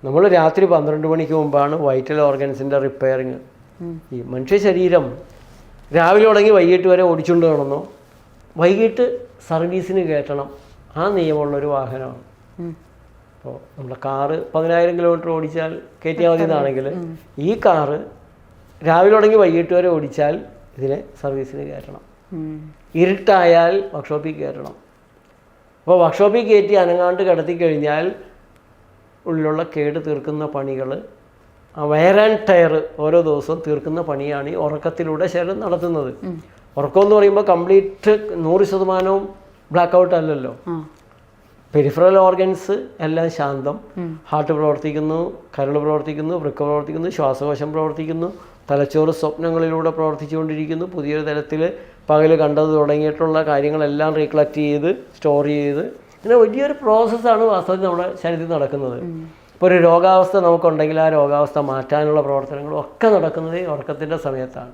നമ്മൾ രാത്രി 12 മണിക്ക് മുമ്പാണ് വൈറ്റൽ ഓർഗൻസിൻ്റെ റിപ്പയറിങ്. ഈ മനുഷ്യ ശരീരം രാവിലെ തുടങ്ങി വൈകിട്ട് വരെ ഓടിച്ചുകൊണ്ട് നടന്നു, വൈകിട്ട് സർവീസിന് കയറ്റണം. ആ നിയമമുള്ളൊരു വാഹനമാണ്. അപ്പോൾ നമ്മുടെ കാറ് 10,000 കിലോമീറ്റർ ഓടിച്ചാൽ കയറ്റിയാൽ മതി എന്നാണെങ്കിൽ, ഈ കാറ് രാവിലെ തുടങ്ങി വൈകിട്ട് വരെ ഓടിച്ചാൽ ഇതിനെ സർവീസിന് കയറ്റണം. ഇരുട്ടായാൽ വർക്ക്ഷോപ്പിൽ കയറ്റണം. അപ്പോൾ വർക്ക്ഷോപ്പിൽ കയറ്റി അനങ്ങാണ്ട് കിടത്തിക്കഴിഞ്ഞാൽ ഉള്ളിലുള്ള കേട് തീർക്കുന്ന പണികൾ, ആ വെയർ ആൻഡ് ടയർ ഓരോ ദിവസവും തീർക്കുന്ന പണിയാണ് ഈ ഉറക്കത്തിലൂടെ ശരീരം നടത്തുന്നത്. ഉറക്കം എന്ന് പറയുമ്പോൾ കംപ്ലീറ്റ് 100% ബ്ലാക്ക് ഔട്ട് അല്ലല്ലോ. പെരിഫറൽ ഓർഗൻസ് എല്ലാം ശാന്തം. ഹാർട്ട് പ്രവർത്തിക്കുന്നു, കരൾ പ്രവർത്തിക്കുന്നു, വൃക്ക പ്രവർത്തിക്കുന്നു, ശ്വാസകോശം പ്രവർത്തിക്കുന്നു, തലച്ചോറ് സ്വപ്നങ്ങളിലൂടെ പ്രവർത്തിച്ചുകൊണ്ടിരിക്കുന്നു. പുതിയൊരു തലത്തിൽ പകൽ കണ്ടത് തുടങ്ങിയിട്ടുള്ള കാര്യങ്ങളെല്ലാം റീകളക്ട് ചെയ്ത് സ്റ്റോർ ചെയ്ത്, ഇങ്ങനെ വലിയൊരു പ്രോസസ്സാണ് വാസ്തവത്തിൽ നമ്മുടെ ശരീരത്തിൽ നടക്കുന്നത്. ഇപ്പോൾ ഒരു രോഗാവസ്ഥ നമുക്കുണ്ടെങ്കിൽ ആ രോഗാവസ്ഥ മാറ്റാനുള്ള പ്രവർത്തനങ്ങളും ഒക്കെ നടക്കുന്നത് ഈ ഉറക്കത്തിൻ്റെ സമയത്താണ്.